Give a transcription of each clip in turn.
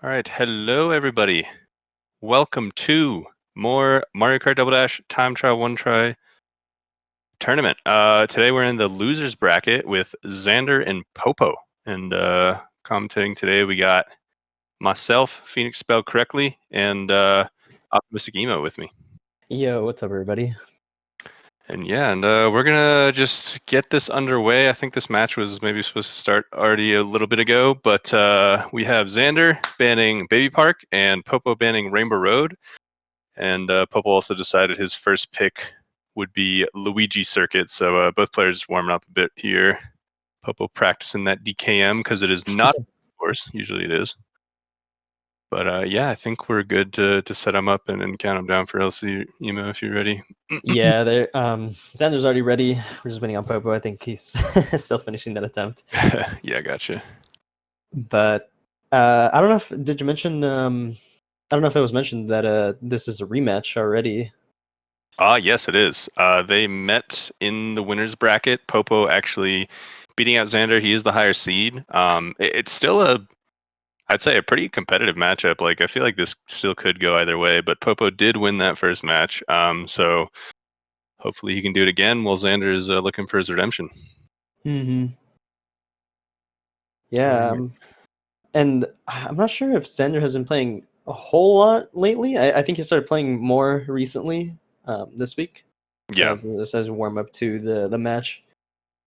All right, hello everybody. Welcome to more Mario Kart Double Dash Time Trial One Try tournament. Today we're in the losers bracket with Xander and Popo. And commentating today we got myself, Phoenix spelled correctly, and Optimistic Emo with me. Yo, what's up, everybody? And we're gonna just get this underway. I think this match was maybe supposed to start already a little bit ago, but we have Xander banning Baby Park and Popo banning Rainbow Road. And Popo also decided his first pick would be Luigi Circuit. So both players warming up a bit here. Popo practicing that DKM because it is not, of course. Usually it is. But yeah, I think we're good to set him up and count him down for LC, Emo, if you're ready. Yeah, Xander's already ready. We're just waiting on Popo. I think he's still finishing that attempt. Yeah, gotcha. But I don't know if did you mention? I don't know if it was mentioned that this is a rematch already. Yes, it is. They met in the winners bracket. Popo actually beating out Xander. He is the higher seed. It's still I'd say a pretty competitive matchup. Like, I feel like this still could go either way, but Popo did win that first match. So hopefully he can do it again while Xander is looking for his redemption. Mm-hmm. Yeah, and I'm not sure if Xander has been playing a whole lot lately. I think he started playing more recently this week. Yeah. This as a warm up to the match.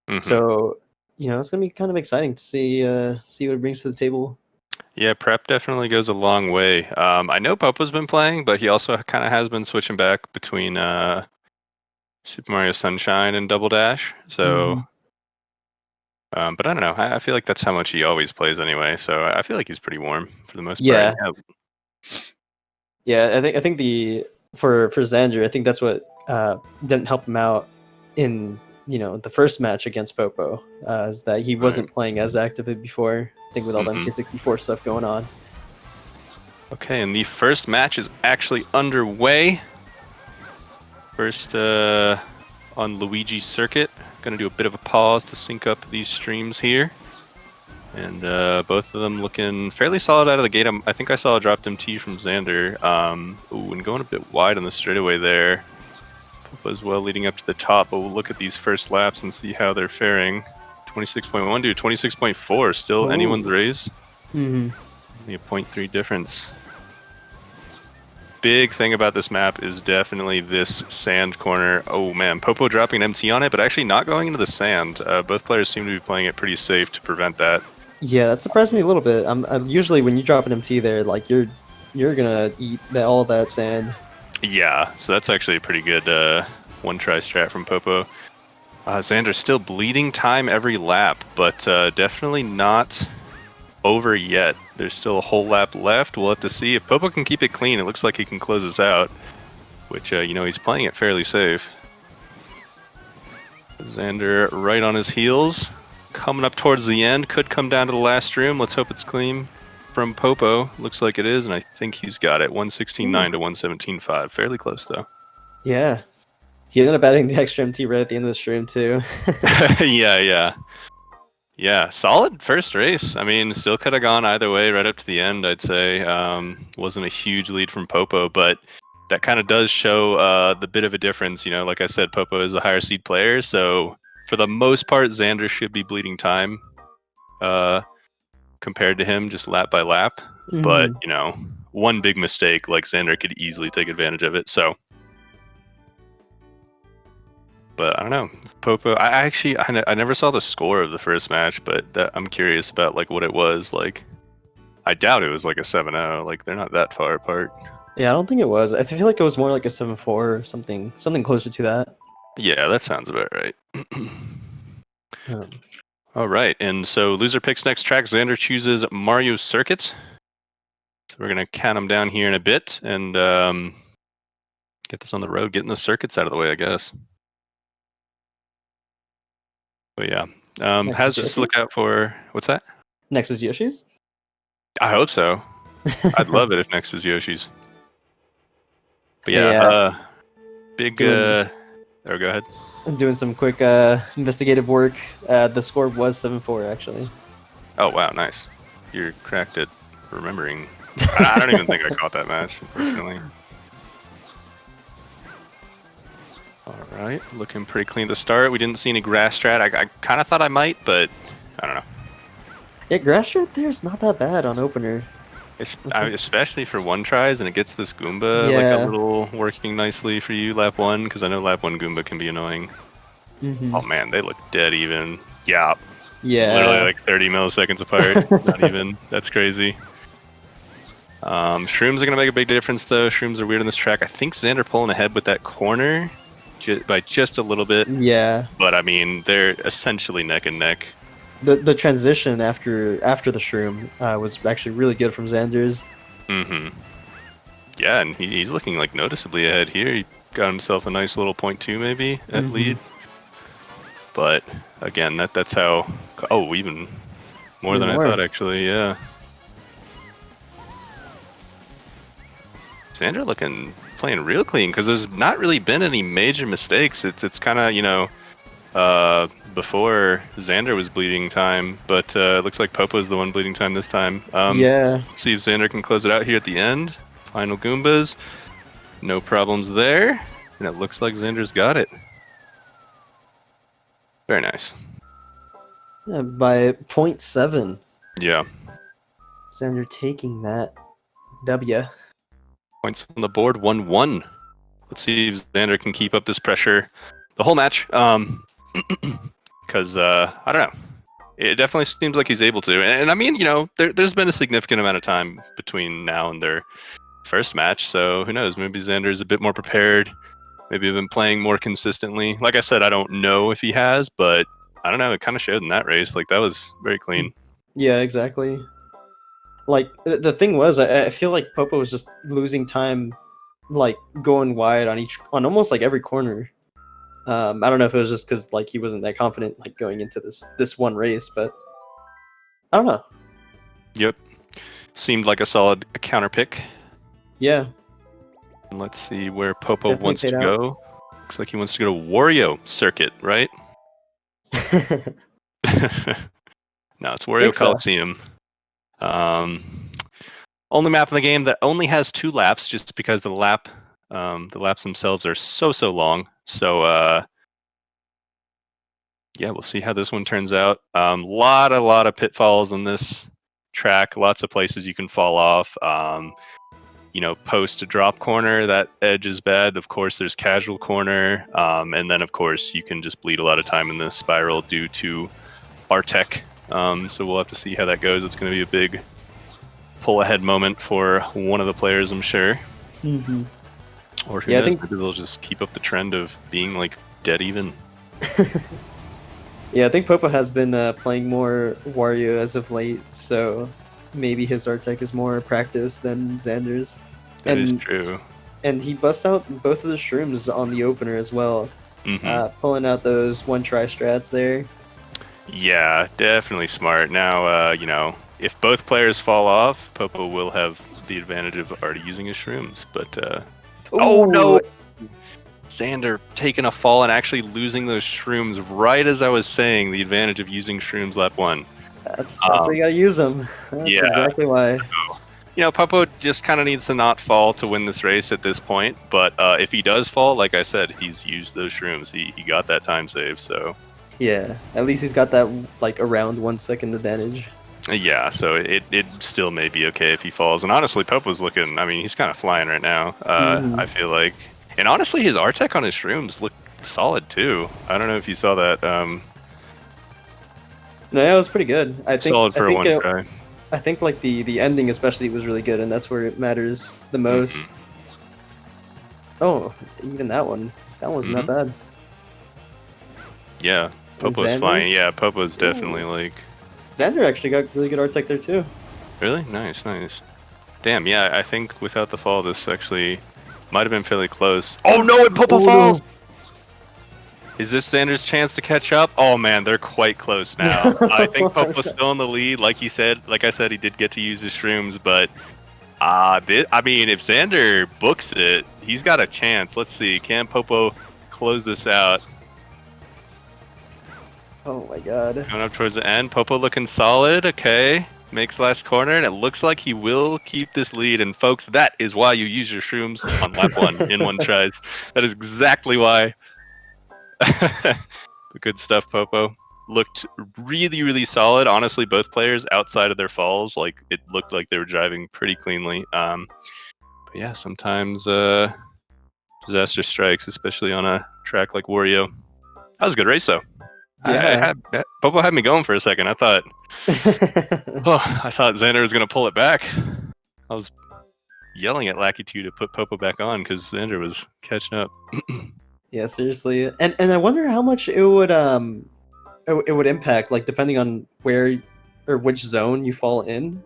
Mm-hmm. So it's gonna be kind of exciting to see what it brings to the table. Yeah, prep definitely goes a long way. I know Popo's been playing, but he also kind of has been switching back between Super Mario Sunshine and Double Dash. So, but I don't know. I feel like that's how much he always plays anyway. So I feel like he's pretty warm for the most part. Yeah. I think for Xander, I think that's what didn't help him out in the first match against Popo, is that he wasn't playing as actively before. I think with all the MK64 stuff going on. Okay, and the first match is actually underway. First on Luigi Circuit. Gonna do a bit of a pause to sync up these streams here. And both of them looking fairly solid out of the gate. I think I saw a dropped MT from Xander. And going a bit wide on the straightaway there. Popo as well leading up to the top, but we'll look at these first laps and see how they're faring. 26.1 to 26.4, still anyone's race. Only a 0.3 difference. Big thing about this map is definitely this sand corner. Oh man, Popo dropping an MT on it, but actually not going into the sand. Both players seem to be playing it pretty safe to prevent that. Yeah, that surprised me a little bit. Usually when you drop an MT there, like you're gonna eat all that sand. Yeah, so that's actually a pretty good one try strat from Popo. Xander's still bleeding time every lap, but definitely not over yet. There's still a whole lap left. We'll have to see if Popo can keep it clean. It looks like he can close this out, which he's playing it fairly safe. Xander right on his heels, coming up towards the end. Could come down to the last room. Let's hope it's clean from Popo. Looks like it is, and I think he's got it. 116.9 to 117.5. Fairly close though. Yeah. He ended up adding the extra MT right at the end of the stream too. Yeah, solid first race. I mean, still could have gone either way right up to the end, I'd say. Wasn't a huge lead from Popo, but that kind of does show the bit of a difference. Like I said, Popo is a higher seed player, so for the most part, Xander should be bleeding time compared to him, just lap by lap. But, one big mistake, like Xander could easily take advantage of it, so... But I don't know, Popo. I never saw the score of the first match, but I'm curious about like what it was like. I doubt it was like a 7-0. Like they're not that far apart. Yeah, I don't think it was. I feel like it was more like a 7-4 or something closer to that. Yeah, that sounds about right. All right, and so loser picks next track. Xander chooses Mario Circuit. So we're gonna count them down here in a bit and get this on the road, getting the circuits out of the way, I guess. But yeah, how's just to look out for? What's that? Next is Yoshi's? I hope so. I'd love it if next is Yoshi's. But yeah, go ahead. I'm doing some quick investigative work. The score was 7-4 actually. Oh wow, nice. You're cracked at remembering I don't even think I caught that match, unfortunately. Alright, looking pretty clean to start. We didn't see any grass strat. I kind of thought I might, but I don't know. Yeah, grass strat there is not that bad on opener. Especially for one tries, and it gets this Goomba like a Yeah. little working nicely for you, lap 1, because I know lap 1 Goomba can be annoying. Oh man, they look dead even. Yeah. Yeah. Literally like 30 milliseconds apart. Not even. That's crazy. Shrooms are going to make a big difference, though. Shrooms are weird on this track. I think Xander pulling ahead with that corner by just a little bit. Yeah. But, I mean, they're essentially neck and neck. The transition after the shroom was actually really good from Xander's. Mm-hmm. Yeah, and he's looking like noticeably ahead here. He got himself a nice little 0.2 maybe at lead. But, again, that's how... Oh, even more than I thought, actually, yeah. Xander playing real clean, because there's not really been any major mistakes. It's kind of, you know, before Xander was bleeding time, but it looks like Popo's the one bleeding time this time. Yeah. Let's see if Xander can close it out here at the end. Final Goombas. No problems there. And it looks like Xander's got it. Very nice. Yeah, by 0.7. Yeah. Xander taking that W. Points on the board, 1-1. Let's see if Xander can keep up this pressure the whole match. Because, I don't know. It definitely seems like he's able to. And I mean, you know, there's been a significant amount of time between now and their first match. So who knows? Maybe Xander's a bit more prepared. Maybe been playing more consistently. Like I said, I don't know if he has, but I don't know. It kind of showed in that race. Like, that was very clean. Yeah, exactly. Like, the thing was, I feel like Popo was just losing time, like, going wide on almost, like, every corner. I don't know if it was just because, like, he wasn't that confident, like, going into this one race, but I don't know. Yep. Seemed like a solid counter pick. Yeah. Let's see where Popo Definitely wants to paid go. Looks like he wants to go to Wario Circuit, right? No, it's Wario Coliseum. Only map in the game that only has 2 laps, just because the laps themselves are so long. So yeah, we'll see how this one turns out. Lot of pitfalls on this track. Lots of places you can fall off. You know, post to drop corner, that edge is bad. Of course, there's casual corner, and then of course you can just bleed a lot of time in the spiral due to Artec. So we'll have to see how that goes. It's going to be a big pull ahead moment for one of the players, I'm sure. Or who knows, maybe they'll just keep up the trend of being like dead even. Yeah, I think Popo has been playing more Wario as of late, so maybe his Artec is more practice than Xander's. That is true. And he busts out both of the shrooms on the opener as well, pulling out those one-try strats there. Yeah, definitely smart. Now, you know, if both players fall off, Popo will have the advantage of already using his shrooms. But, oh no! Xander taking a fall and actually losing those shrooms right as I was saying the advantage of using shrooms lap 1. That's why you gotta use them. That's exactly why. You know, Popo just kind of needs to not fall to win this race at this point. But if he does fall, like I said, he's used those shrooms. He got that time save, so... Yeah, at least he's got that, like, around 1 second advantage. Yeah, so it still may be okay if he falls. And honestly, Popo's looking... I mean, he's kind of flying right now, I feel like. And honestly, his Artec on his shrooms look solid, too. I don't know if you saw that. No, yeah, it was pretty good. I think solid for one try. I think like the ending especially was really good, and that's where it matters the most. Oh, even that one wasn't that bad. Yeah, Popo's fine. Yeah, Popo's definitely like... Xander actually got really good Artec there too. Really? Nice. Damn, yeah, I think without the fall, this actually might have been fairly close. Oh no, and Popo falls! Is this Xander's chance to catch up? Oh man, they're quite close now. I think Popo's still in the lead. Like I said, he did get to use his shrooms, but I mean, if Xander books it, he's got a chance. Let's see, can Popo close this out? Oh my god. Going up towards the end, Popo looking solid. Okay. makes last corner, and it looks like he will keep this lead. And folks, that is why you use your shrooms on lap 1 in 1 tries. That is exactly why. But good stuff, Popo. Looked really, really solid. Honestly, both players outside of their falls, like it looked like they were driving pretty cleanly. But yeah, sometimes disaster strikes, especially on a track like Wario. That was a good race, though. Yeah. Popo had me going for a second. I thought Xander was gonna pull it back. I was yelling at Lakitu to put Popo back on because Xander was catching up. Yeah, seriously. And I wonder how much it would impact, like depending on where or which zone you fall in.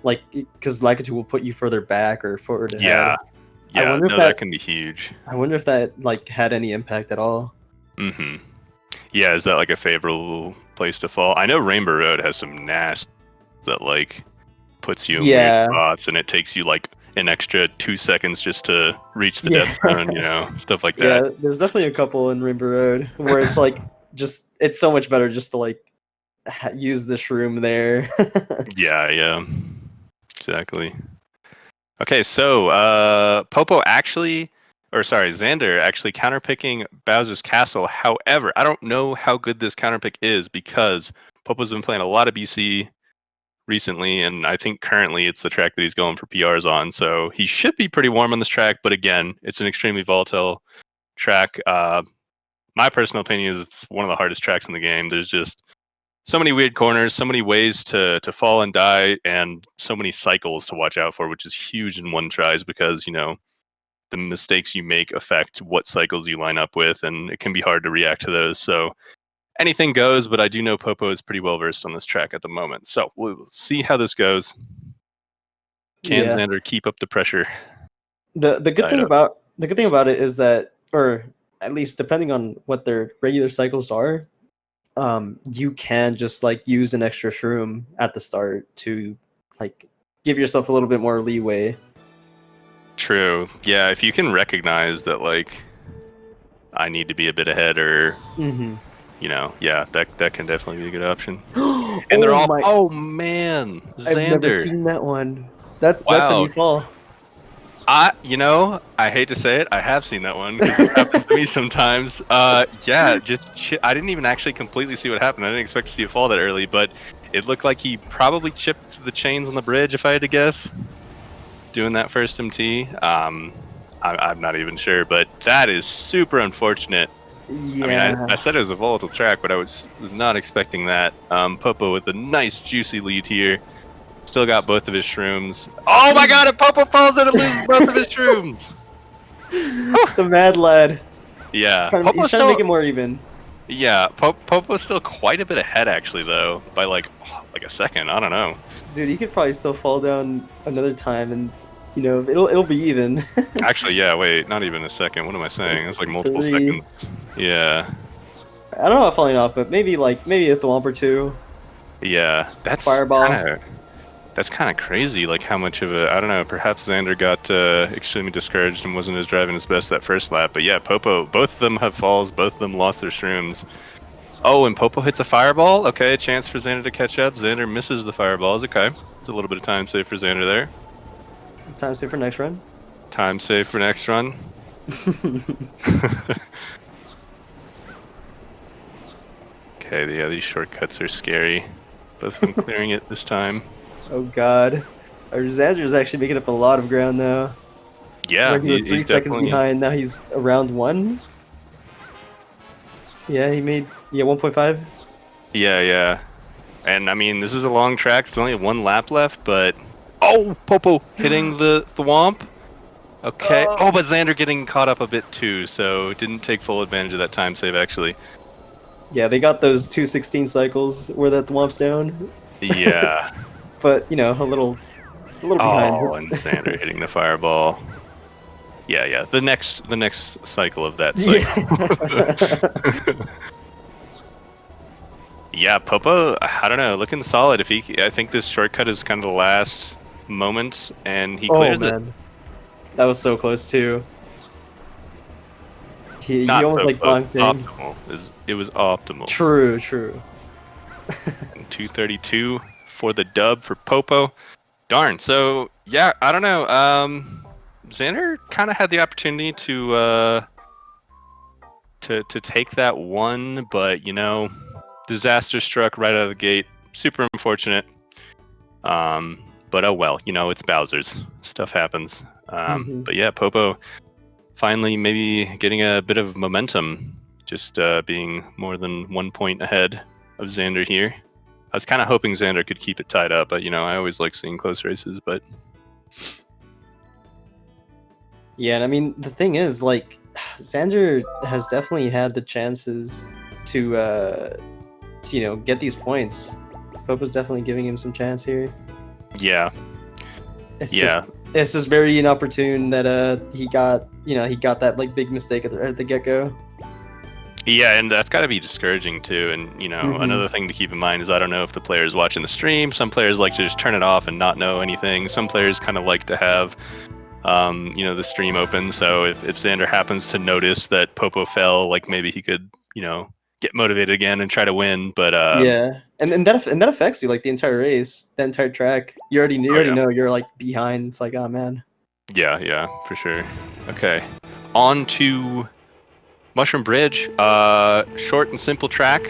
Like, because Lakitu will put you further back or forward ahead. Yeah, I wonder if that can be huge. I wonder if that like had any impact at all. Mm-hmm. Yeah, is that like a favorable place to fall? I know Rainbow Road has some nasty that like puts you in weird spots, and it takes you like an extra 2 seconds just to reach the death zone, you know, stuff like that. Yeah, there's definitely a couple in Rainbow Road where it's like just it's so much better just to like use the shroom there. Yeah, exactly. Okay, so Popo actually, or sorry, Xander actually counterpicking Bowser's Castle. However, I don't know how good this counterpick is because Popo's been playing a lot of BC recently, and I think currently it's the track that he's going for PRs on. So he should be pretty warm on this track, but again, it's an extremely volatile track. My personal opinion is it's one of the hardest tracks in the game. There's just so many weird corners, so many ways to fall and die, and so many cycles to watch out for, which is huge in 1 tries because, you know, the mistakes you make affect what cycles you line up with, and it can be hard to react to those. So anything goes, but I do know Popo is pretty well versed on this track at the moment. So we'll see how this goes. Can Xander keep up the pressure? The good thing about it is that, or at least depending on what their regular cycles are, you can just like use an extra shroom at the start to like give yourself a little bit more leeway. True. Yeah, if you can recognize that like I need to be a bit ahead, or you know, yeah, that can definitely be a good option. And they're all oh man, Xander. I've never seen that one. That's a new fall. You know, I hate to say it, I have seen that one because it happens to me sometimes. Yeah, I didn't even actually completely see what happened. I didn't expect to see it fall that early, but it looked like he probably chipped the chains on the bridge, if I had to guess, doing that first MT. I'm not even sure, but that is super unfortunate. Yeah. I mean, I said it was a volatile track, but I was not expecting that. Popo with a nice juicy lead here. Still got both of his shrooms. Oh my god, if Popo falls and loses both of his shrooms! The mad lad. Yeah. He's trying to make it more even. Yeah, Popo's still quite a bit ahead actually though, by like a second, I don't know. Dude, he could probably still fall down another time and, you know, it'll be even. Actually, yeah, wait, not even a second. What am I saying? It's like multiple seconds. Yeah. I don't know about falling off, but maybe a thwomp or two. Yeah, that's fireball. That's kind of crazy, like how much of a, I don't know, perhaps Xander got extremely discouraged and wasn't as driving his best that first lap. But yeah, Popo, both of them have falls, both of them lost their shrooms. Oh, and Popo hits a fireball? Okay, a chance for Xander to catch up. Xander misses the fireballs, okay. It's a little bit of time save for Xander there. Time save for next run. Time save for next run. Okay, yeah, these shortcuts are scary. Both of them clearing it this time. Oh god. Our Xander's actually making up a lot of ground now. Yeah, where he was 3 seconds behind, now he's around 1. Yeah, he made 1.5. Yeah. And I mean, this is a long track. There's only 1 lap left, but oh, Popo hitting the thwomp. Okay. Oh, but Xander getting caught up a bit too, so didn't take full advantage of that time save actually. Yeah, they got those 216 cycles where that thwomp's down. Yeah. But, you know, a little behind. Oh, and Xander hitting the fireball. Yeah. The next cycle of that cycle. Yeah, Popo, I don't know, looking solid. I think this shortcut is kind of the last moment, and he clears it. That was so close too. He almost like bonked in. It was optimal. True. And 232 for the dub for Popo. Darn. So yeah, I don't know. Xander kind of had the opportunity to take that one, but disaster struck right out of the gate. Super unfortunate. But oh well, it's Bowser's. Stuff happens. But yeah, Popo finally maybe getting a bit of momentum, just being more than 1 point ahead of Xander here. I was kind of hoping Xander could keep it tied up, but I always like seeing close races. But yeah, and I mean the thing is, like, Xander has definitely had the chances to get these points. Popo's definitely giving him some chance here. yeah, It's just very inopportune that he got that like big mistake at the get go. Yeah, and that's got to be discouraging too. And another thing to keep in mind is I don't know if the players watching the stream. Some players like to just turn it off and not know anything. Some players kind of like to have the stream open. So if Xander happens to notice that Popo fell, like maybe he could get motivated again and try to win. But yeah, and that affects you like the entire race, the entire track. You already know you're like behind. It's like, oh man. Yeah, for sure. Okay, on to Mushroom Bridge. Short and simple track.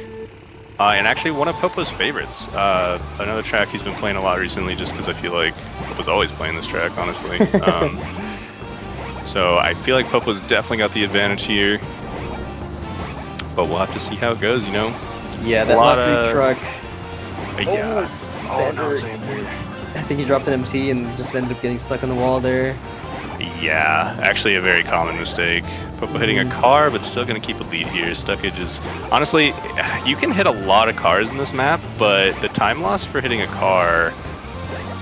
And actually one of Popo's favorites. Another track he's been playing a lot recently just because I feel like Popo's always playing this track, honestly. So I feel like Popo's definitely got the advantage here. But we'll have to see how it goes, Yeah, that lottery truck. Yeah. Xander. I think he dropped an MT and just ended up getting stuck on the wall there. Yeah, actually a very common mistake. Popo hitting a car, but still going to keep a lead here. Stuckage is... Honestly, you can hit a lot of cars in this map, but the time loss for hitting a car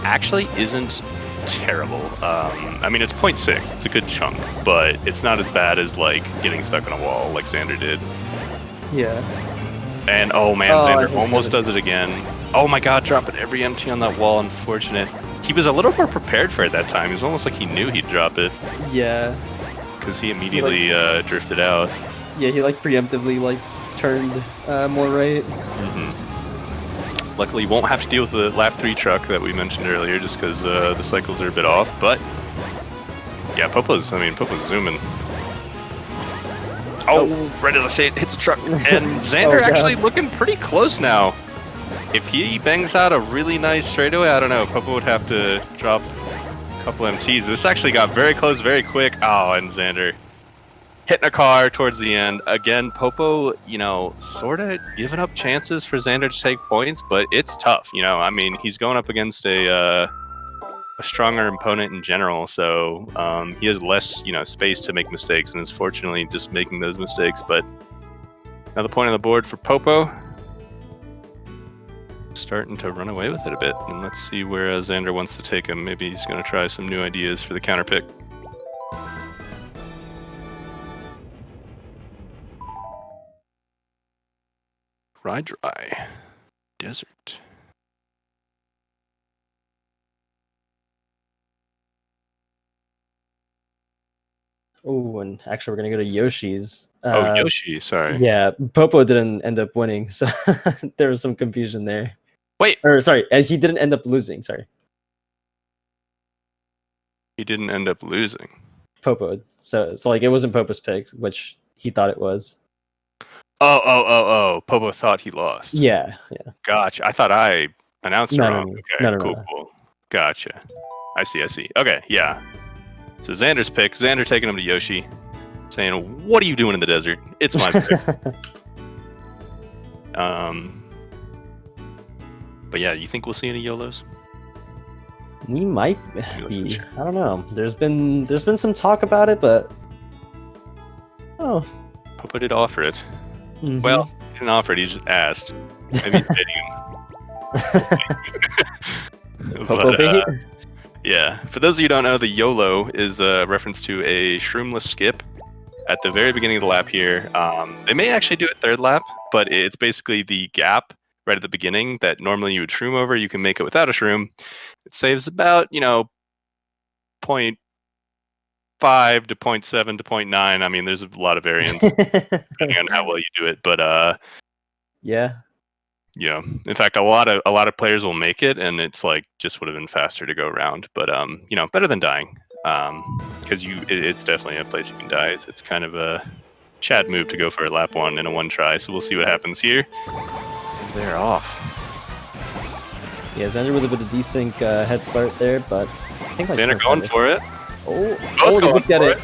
actually isn't terrible. I mean, it's 0.6. It's a good chunk, but it's not as bad as, like, getting stuck on a wall like Xander did. Yeah. And, oh man, Xander almost does it again. Oh my god, dropping every MT on that wall. Unfortunate. He was a little more prepared for it that time. It was almost like he knew he'd drop it. Yeah. Because he immediately drifted out. Yeah, he like preemptively like turned more right. Luckily, you won't have to deal with the lap 3 truck that we mentioned earlier, just because the cycles are a bit off. But yeah, Popo's zooming. Oh, right as I say it, hits a truck, and Xander actually looking pretty close now. If he bangs out a really nice straightaway, I don't know. Popo would have to drop a couple MTs. This actually got very close, very quick. Oh, and Xander hitting a car towards the end. Again, Popo, sort of giving up chances for Xander to take points, but it's tough. I mean, he's going up against a stronger opponent in general, so he has less, space to make mistakes, and is fortunately just making those mistakes. But another point on the board for Popo. Starting to run away with it a bit, and let's see where Xander wants to take him. Maybe he's going to try some new ideas for the counter pick. Dry desert. Oh, and actually we're gonna go to Yoshi's. Yoshi, sorry. Yeah, Popo didn't end up winning, so there was some confusion there. Wait. Or sorry, he didn't end up losing. Sorry. He didn't end up losing. Popo. So like it wasn't Popo's pick, which he thought it was. Oh. Popo thought he lost. Yeah. Gotcha. I thought I announced it wrong. No. Okay, cool. Gotcha. I see. Okay, yeah. So Xander's pick. Xander taking him to Yoshi, saying, "What are you doing in the desert? It's my pick." But yeah, you think we'll see any YOLOs? We might be. I don't know. There's been some talk about it, but Popo did offer it. Well, he didn't offer it. He just asked. Maybe he's bidding him. Popo bait? Yeah. For those of you who don't know, the YOLO is a reference to a shroomless skip at the very beginning of the lap here. They may actually do it third lap, but it's basically the gap right at the beginning that normally you would shroom over. You can make it without a shroom. It saves about, 0.5 to 0.7 to 0.9. I mean, there's a lot of variance depending on how well you do it, but yeah. Yeah. In fact, a lot of players will make it, and it's like just would have been faster to go around. But you know, better than dying. Because it's definitely a place you can die. It's kind of a Chad move to go for a lap one in a one try. So we'll see what happens here. And they're off. Yeah, Xander with a bit of desync head start there, but I think like Xander going for it. Oh, they looked at it.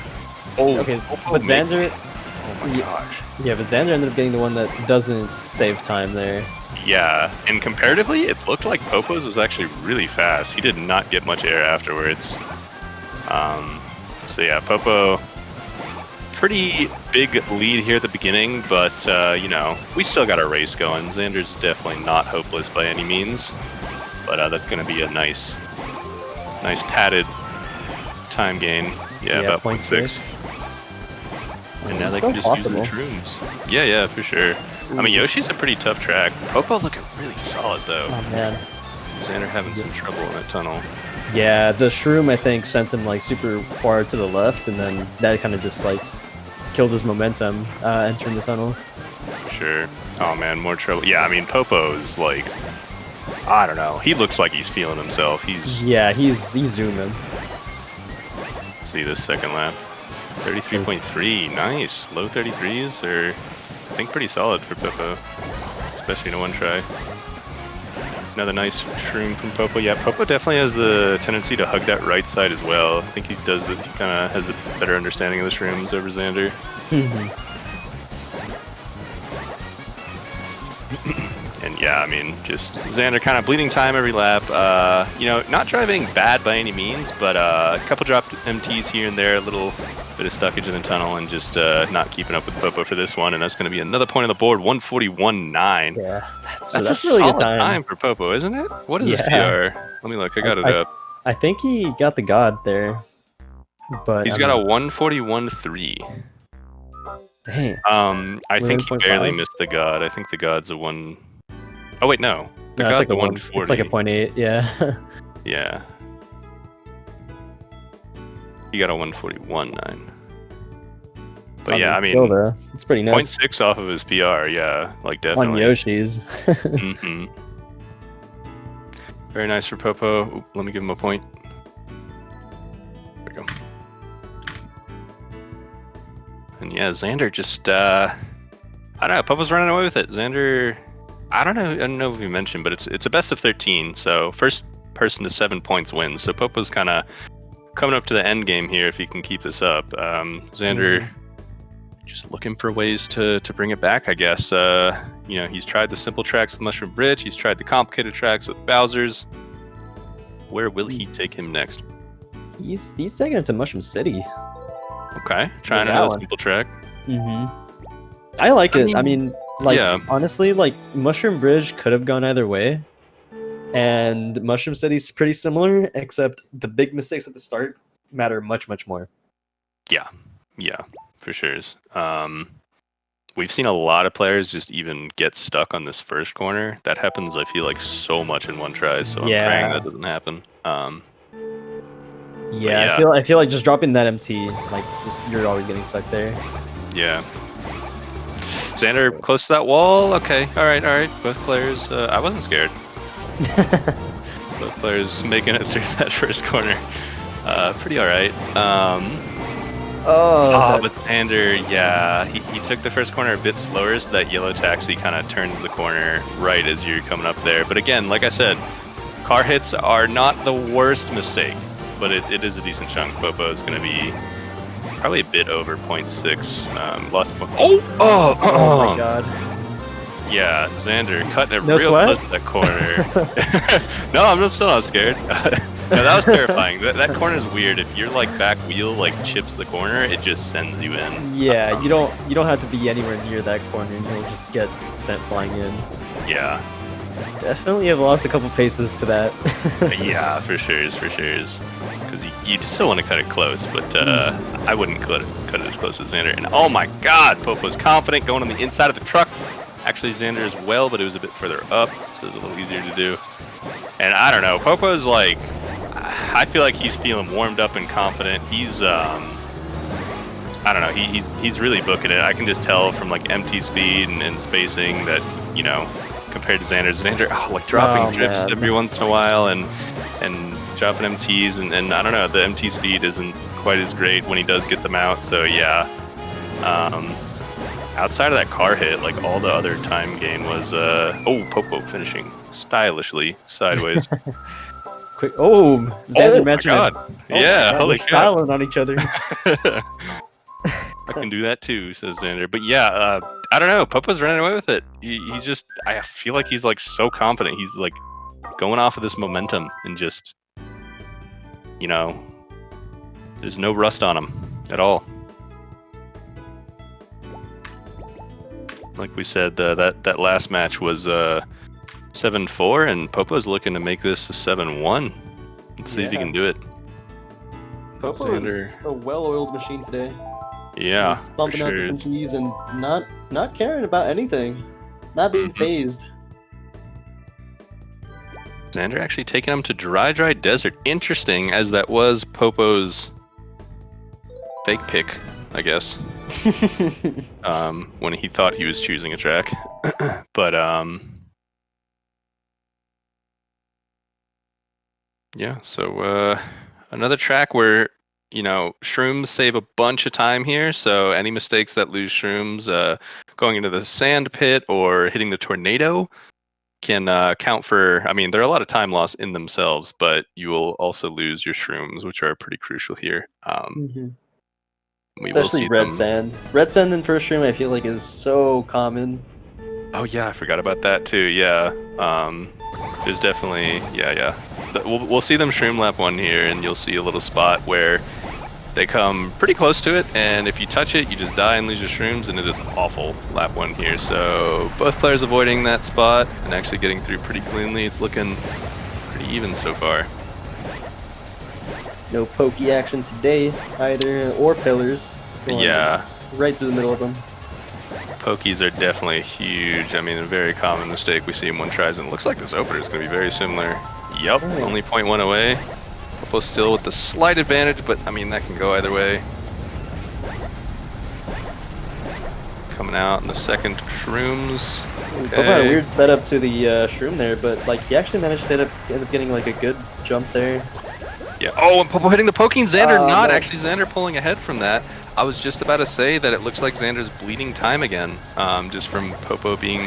Oh, Okay, Popo but Xander. Oh my gosh. Yeah, but Xander ended up getting the one that doesn't save time there. Yeah, and comparatively, it looked like Popo's was actually really fast. He did not get much air afterwards. So yeah, Popo, pretty big lead here at the beginning, but you know, we still got a race going. Xander's definitely not hopeless by any means, but that's going to be a nice padded time gain. Yeah, about 0.6. And now they can just use the shrooms. Yeah, for sure. Ooh. I mean, Yoshi's a pretty tough track. Popo looking really solid, though. Oh, man. Xander having some trouble in that tunnel. Yeah, the shroom, I think, sent him, like, super far to the left, and then that kind of just, like, killed his momentum entering the tunnel. Sure. Oh, man, more trouble. Yeah, I mean, Popo's, like, I don't know. He looks like he's feeling himself. Yeah, he's zooming. See this second lap. 33.3, nice. Low 33s are, I think, pretty solid for Popo, especially in a one try. Another nice shroom from Popo. Yeah, Popo definitely has the tendency to hug that right side as well. I think he does that. He kind of has a better understanding of the shrooms over Xander. And yeah, I mean, just Xander kind of bleeding time every lap. You know, not driving bad by any means, but a couple dropped MTs here and there, a little bit of stuckage in the tunnel, and just not keeping up with Popo for this one. And that's going to be another point on the board, 141.9. Yeah, that's a really solid good time for Popo, isn't it? What is his PR? Let me look. I got it up. I think he got the God there, but he's got a 141.3. Dang. I think he barely missed the God. I think the God's a 1. Oh wait, no. The God's it's like a 140. It's like a 0.8, yeah. Yeah. He got a 141.9. But yeah, I mean, it's pretty nuts. 0.6 off of his PR, yeah, like definitely. On Yoshi's. Very nice for Popo. Ooh, let me give him a point. There we go. And yeah, Xander just, I don't know, Popo's running away with it. Xander, I don't know if you mentioned, but it's a best of 13, so first person to 7 points wins. So Popo's kind of coming up to the end game here if he can keep this up. Xander just looking for ways to bring it back, I guess. You know, he's tried the simple tracks with Mushroom Bridge. He's tried the complicated tracks with Bowser's. Where will he take him next? He's taking it to Mushroom City. Okay, trying another simple track. I like it. I mean, like, honestly, like, Mushroom Bridge could have gone either way. And Mushroom City's pretty similar, except the big mistakes at the start matter much, much more. Yeah, for sure. We've seen a lot of players just even get stuck on this first corner. That happens, I feel like, so much in one try, so I'm praying that doesn't happen. Yeah, I feel like just dropping that MT, like, just you're always getting stuck there. Yeah. Xander close to that wall. Okay, all right. Both players. I wasn't scared. Both players making it through that first corner. Pretty all right. But Xander, yeah, he took the first corner a bit slower, so that yellow taxi kind of turns the corner right as you're coming up there. But again, like I said, car hits are not the worst mistake, but it is a decent chunk. Popo is going to be probably a bit over 0.6. Lost point. Oh my god. Yeah, Xander cutting it real close to that corner. No, I'm still not scared. No, that was terrifying. That corner is weird. If your like back wheel like chips the corner, it just sends you in. Yeah, you don't have to be anywhere near that corner, and you'll just get sent flying in. Yeah. Definitely have lost a couple paces to that. Yeah, for sure. Because you still want to cut it close, but I wouldn't cut it as close as Xander. And oh my god, Popo's confident going on the inside of the truck. Actually, Xander as well, but it was a bit further up, so it's a little easier to do. And I don't know, Popo's like, I feel like he's feeling warmed up and confident. He's, I don't know, he's really booking it. I can just tell from like empty speed and spacing that, you know, compared to Xander. Xander, like dropping drifts man. every once in a while and dropping MTs, and I don't know, the MT speed isn't quite as great when he does get them out. So yeah, outside of that car hit, like all the other time gain was Popo finishing stylishly sideways. Quick! Oh, Xander mentioned my it. God. Oh Yeah, my God, holy they're crap. styling on each other. I can do that too, says Xander. But yeah, I don't know. Popo's running away with it. He's just, I feel like he's like so confident. He's like going off of this momentum and just, you know, there's no rust on him at all. Like we said, that last match was 7-4, and Popo's looking to make this a 7-1. Let's see if he can do it. Popo is a well-oiled machine today. Yeah, bumping for out sure. the keys and not caring about anything, not being phased. Xander actually taking him to dry desert. Interesting, as that was Popo's fake pick, I guess. When he thought he was choosing a track. But yeah, so another track where, you know, shrooms save a bunch of time here, so any mistakes that lose shrooms going into the sand pit or hitting the tornado can count for, I mean, there are a lot of time loss in themselves, but you will also lose your shrooms, which are pretty crucial here. We Especially will see red them. sand. Red sand in first shroom I feel like is so common. Oh yeah, I forgot about that too. Yeah, there's definitely we'll see them shroom lap 1 here, and you'll see a little spot where they come pretty close to it, and if you touch it, you just die and lose your shrooms, and it is awful lap 1 here. So both players avoiding that spot and actually getting through pretty cleanly. It's looking pretty even so far. No pokey action today either, or pillars. Yeah, Right through the middle of them. pokies are definitely huge. I mean, a very common mistake we see in one tries, and it looks like this opener is going to be very similar. Yup, only 0.1 away. Popo still with the slight advantage, but I mean, that can go either way. Coming out in the second shrooms. Okay. Popo had a weird setup to the shroom there, but like he actually managed to end up getting like a good jump there. Yeah. Oh, and Popo hitting the poking. Xander not. No. Actually, Xander pulling ahead from that. I was just about to say that it looks like Xander's bleeding time again, just from Popo being,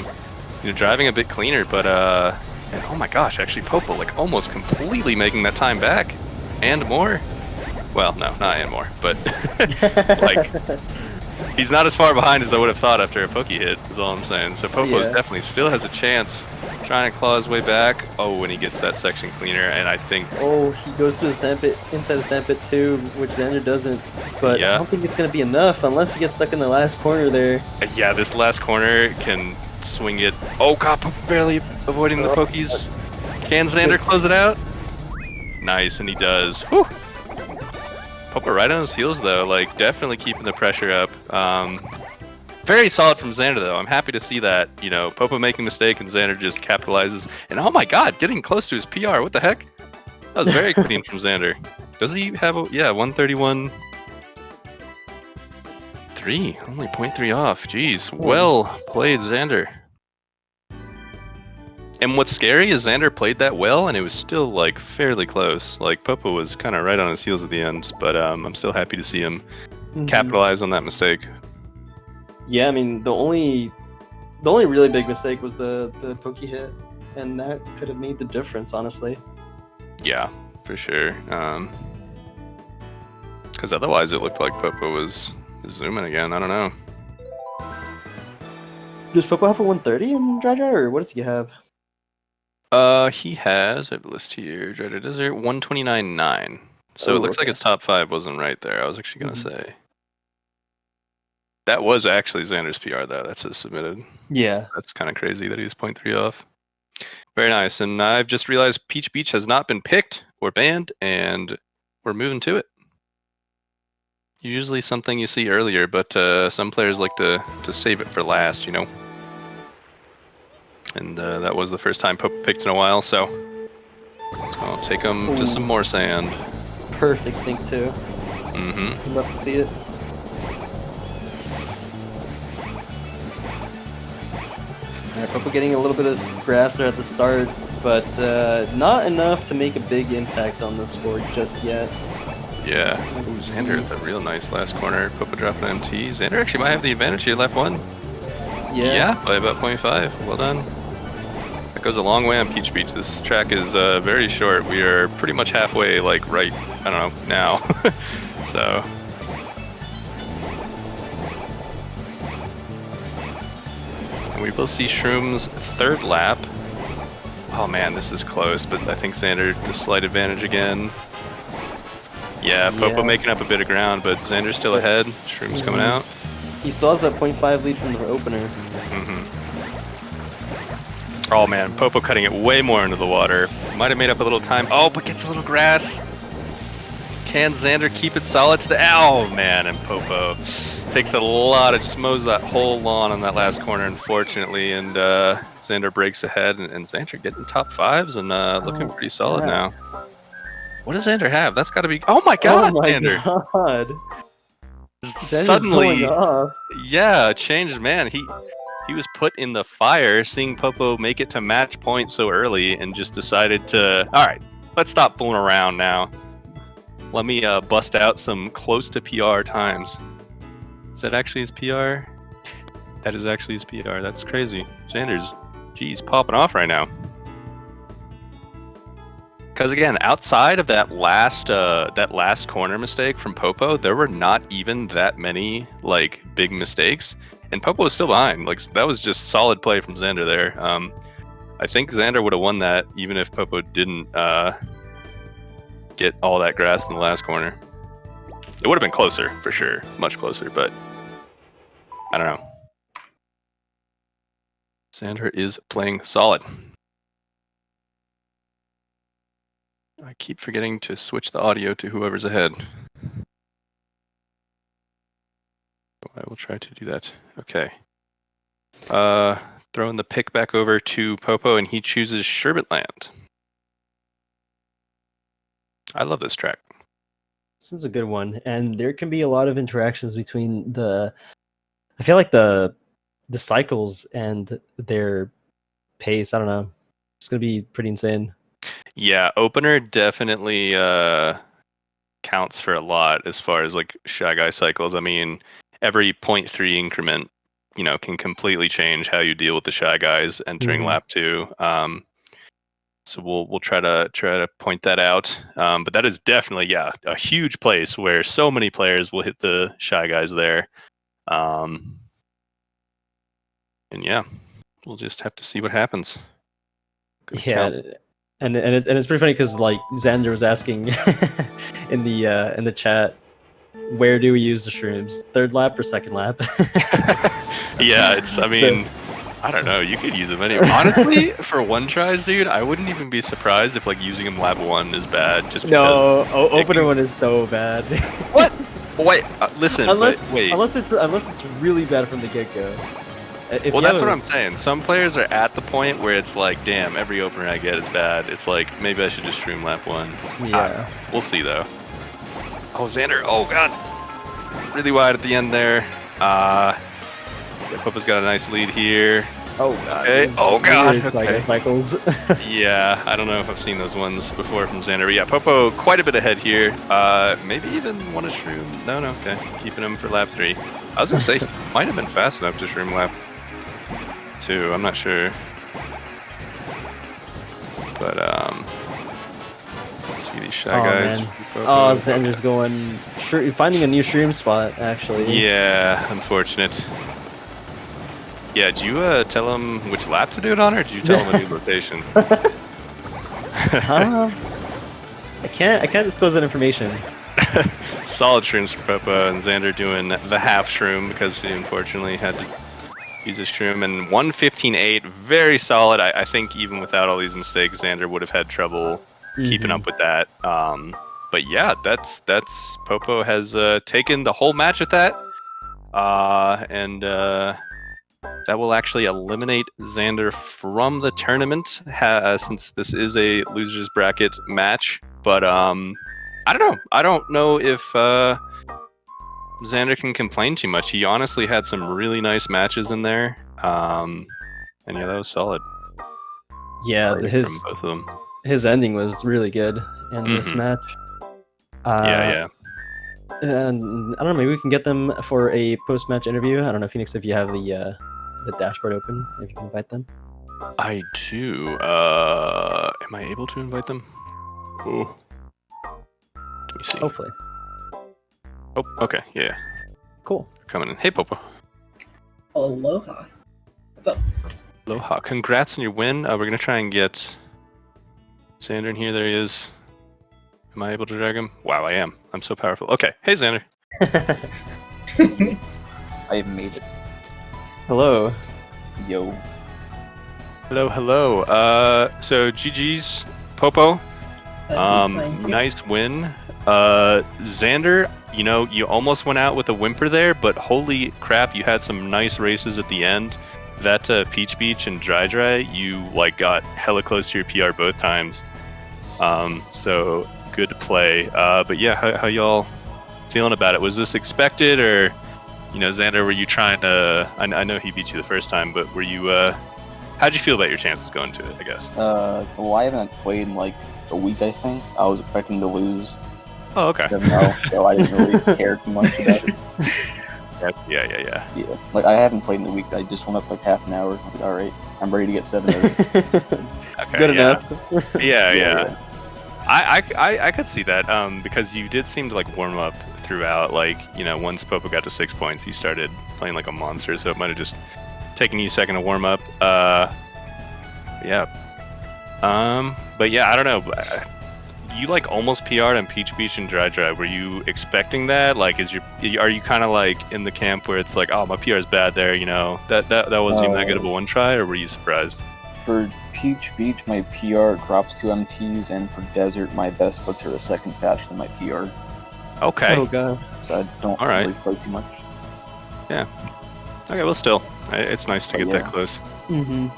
you know, driving a bit cleaner. But and oh my gosh, actually Popo like almost completely making that time back, and more. Well, no, not and more, but like he's not as far behind as I would have thought after a pokey hit. Is all I'm saying. So Popo definitely still has a chance, trying to claw his way back. Oh, when he gets that section cleaner, and I think. Oh, he goes to the sandpit, inside the sandpit too, which Xander doesn't. But I don't think it's gonna be enough unless he gets stuck in the last corner there. Yeah, this last corner can swing it. Oh god, Popo barely avoiding the pokies. Can Xander close it out? Nice, and he does. Whew. Popo right on his heels though, like definitely keeping the pressure up. Very solid from Xander though. I'm happy to see that. You know, Popo making a mistake and Xander just capitalizes. And oh my god, getting close to his PR. What the heck? That was very clean from Xander. Does he have a 131? 3, only 0.3 off. Jeez, well played, Xander. And what's scary is Xander played that well, and it was still like fairly close. Like Popo was kind of right on his heels at the end, but I'm still happy to see him capitalize on that mistake. Yeah, I mean the only really big mistake was the pokey hit, and that could have made the difference, honestly. Yeah, for sure. Because otherwise it looked like Popo was zooming again. I don't know. Does Popo have a 130 in Dry, or what does he have? He has, I have a list here, Dry Desert, 129.9. So it looks like his top 5 wasn't right there. I was actually going to say. That was actually Xander's PR, though. That's his submitted. Yeah. That's kind of crazy that he was 0.3 off. Very nice. And I've just realized Peach Beach has not been picked or banned, and we're moving to it. Usually something you see earlier, but some players like to save it for last, you know. And that was the first time Popo picked in a while, so I'll take him to some more sand. Perfect sync too. Mm-hmm. Love to see it. Popo getting a little bit of grass there at the start, but not enough to make a big impact on the score just yet. Yeah. Ooh, Xander with a real nice last corner. Popo dropping an MT. Xander actually might have the advantage here, lap 1. Yeah, by about 0.5. Well done. That goes a long way on Peach Beach. This track is very short. We are pretty much halfway, like right, I don't know, now. So. And we will see Shroom's third lap. Oh man, this is close, but I think Xander the slight advantage again. Yeah, Popo making up a bit of ground, but Xander's still ahead. Shroom's coming out. He still has that 0.5 lead from the opener. Oh man, Popo cutting it way more into the water. Might have made up a little time. Oh, but gets a little grass. Can Xander keep it solid to the... Oh man, and Popo takes a lot of... Just mows that whole lawn on that last corner, unfortunately, and Xander breaks ahead, and Xander getting top 5s and looking pretty solid now. What does Xander have? That's got to be... Oh my god, Xander! God. Suddenly, yeah, changed man. He was put in the fire seeing Popo make it to match point so early and just decided to, all right, let's stop fooling around now. Let me bust out some close to PR times. Is that actually his PR? That is actually his PR. That's crazy. Xander's, geez, popping off right now. Because again, outside of that last corner mistake from Popo, there were not even that many like big mistakes, and Popo was still behind. Like that was just solid play from Xander there. I think Xander would have won that even if Popo didn't get all that grass in the last corner. It would have been closer for sure, much closer, but I don't know. Xander is playing solid. I keep forgetting to switch the audio to whoever's ahead. I will try to do that. Okay. Throwing the pick back over to Popo, and he chooses Sherbet Land. I love this track. This is a good one, and there can be a lot of interactions between the... I feel like the cycles and their pace. I don't know. It's going to be pretty insane. Yeah, opener definitely counts for a lot as far as like Shy Guy cycles. I mean, every 0.3 increment, you know, can completely change how you deal with the Shy Guys entering lap 2. So we'll try to point that out. But that is definitely a huge place where so many players will hit the Shy Guys there. And yeah, we'll just have to see what happens. And it's pretty funny because like Xander was asking in the chat, where do we use the shrooms? Third lap or second lap? Yeah, it's. I mean, I don't know. You could use them anyway. Honestly, for one tries, dude, I wouldn't even be surprised if like using them lap 1 is bad. Just because opener one is so bad. What? Wait, listen. Unless it's really bad from the get go. Well, that's what I'm saying. Some players are at the point where it's like, damn, every opener I get is bad. It's like, maybe I should just stream lap 1. Yeah. We'll see, though. Oh, Xander. Oh, God. Really wide at the end there. Popo's got a nice lead here. Oh, God. Okay. Oh, God. Okay. Cycles. Yeah, I don't know if I've seen those ones before from Xander. But yeah, Popo quite a bit ahead here. Maybe even won a shroom. No, okay. Keeping him for lap 3. I was going to say, he might have been fast enough to shroom lap 2. I'm not sure. But, let's see these Shy Guys. Man. Oh, Xander's going... finding a new shroom spot, actually. Yeah, unfortunate. Yeah, did you tell him which lap to do it on, or did you tell him a new location? I can't disclose that information. Solid shrooms for Popo, and Xander doing the half shroom because he unfortunately had to use his shroom. And 1:15.8, very solid. I think even without all these mistakes, Xander would have had trouble keeping up with that. But yeah, that's Popo has taken the whole match at that, and that will actually eliminate Xander from the tournament since this is a losers bracket match. But I don't know. I don't know if Xander can complain too much. He honestly had some really nice matches in there. And yeah, that was solid. Yeah, Play his from both of them. his ending was really good in this Mhm. match. Yeah. And I don't know, maybe we can get them for a post-match interview. I don't know, Phoenix, if you have the dashboard open, if you can invite them. I do. Am I able to invite them? Oh. Let me see. Hopefully. Oh, okay. Yeah. Cool. Coming in. Hey, Popo. Aloha. What's up? Aloha. Congrats on your win. We're going to try and get Xander in here. There he is. Am I able to drag him? Wow, I am. I'm so powerful. Okay. Hey, Xander. I made it. Hello. Yo. Hello. So GG's, Popo. Thank you. Nice win. Xander, you almost went out with a whimper there, but holy crap, you had some nice races at the end. That Peach Beach and Dry, you got hella close to your PR both times. So good to play. But yeah, how y'all feeling about it? Was this expected, or Xander, were you trying to? I know he beat you the first time, but were you? How'd you feel about your chances going to it? I guess. Well, I haven't played in like a week. I think I was expecting to lose. Oh, okay. 7-0, so I didn't really care too much about it. Yeah. Yeah, like I haven't played in a week. I just went up like half an hour. I was like, all right, I'm ready to get 7-0. Okay, Good yeah. enough. Yeah. I could see that because you did seem to warm up throughout. Once Popo got to 6 points, you started playing like a monster. So it might have just taken you a second to warm up. Yeah. But yeah, I don't know. You almost PR'd on Peach Beach and Dry. Were you expecting that? Are you kind of in the camp where it's oh, my PR is bad there? That wasn't even that good of a one try, or were you surprised? For Peach Beach, my PR drops 2 MTs, and for Desert, my best splits are a second faster than my PR. Okay. Oh god. So I don't All right. really play too much. Yeah. Okay. Well, still, it's nice to get that close. Mm-hmm.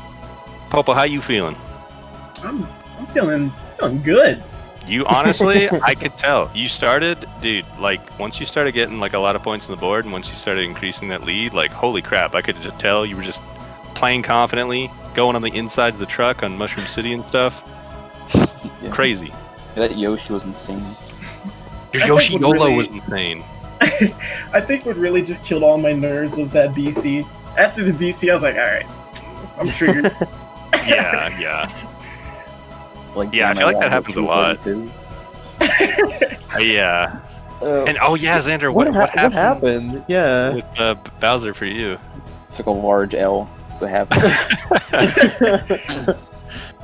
Popo, how you feeling? I'm feeling good. You honestly, I could tell. You started, dude, once you started getting a lot of points on the board, and once you started increasing that lead, holy crap, I could just tell you were just playing confidently, going on the inside of the truck on Mushroom City and stuff. Yeah. Crazy. Yeah, that Yoshi was insane. Your I think Yoshi what Yolo really- was insane. I think what really just killed all my nerves was that BC. After the BC, I was like, alright, I'm triggered. Yeah. Yeah, I feel like that happens a lot. Yeah. And Xander, what happened? Yeah. with Bowser for you? Took a large L to happen.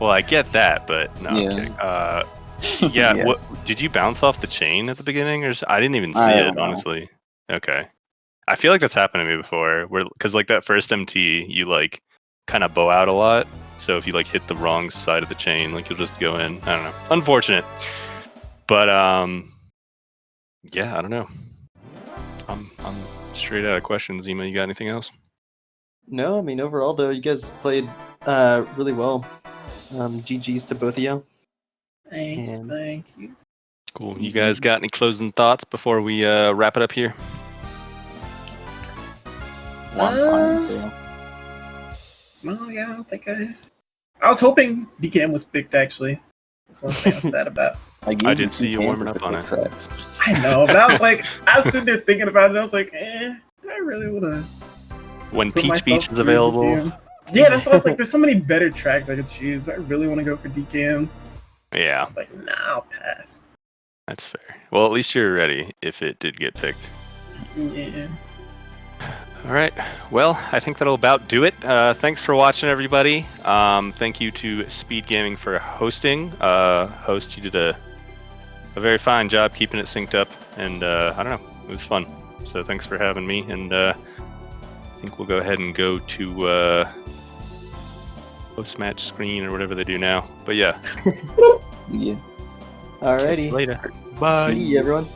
Well, I get that, but no, Yeah. I'm kidding. Yeah. What did you bounce off the chain at the beginning, or I didn't even see I it don't know. honestly. Okay. I feel like that's happened to me before, because that first MT, you kind of bow out a lot. So if you hit the wrong side of the chain, you'll just go in. I don't know. Unfortunate. But yeah, I don't know. I'm straight out of questions. Zima, you got anything else? No, I mean overall though, you guys played really well. GG's to both of you. Thank you. Cool. You guys got any closing thoughts before we wrap it up here? Well, I'm fine, so. No, yeah, I don't think I was hoping DKM was picked, actually. That's one thing I'm sad about. I I did see you warming up on it. Tracks. I know, but I was sitting there thinking about it, and I was like, do I really want to When put Peach myself Beach is through available. DKM? Yeah, that's what I was like, there's so many better tracks I could choose. Do I really want to go for DKM? I Yeah, was like, nah, I'll pass. that's fair. Well, at least you're ready if it did get picked. Yeah. All right. Well, I think that'll about do it. Thanks for watching, everybody. Thank you to SpeedGaming for hosting. Host, you did a very fine job keeping it synced up, and I don't know, it was fun. So thanks for having me, and I think we'll go ahead and go to post-match screen or whatever they do now. But yeah. Yeah. Alrighty. Later. Bye. See you, everyone.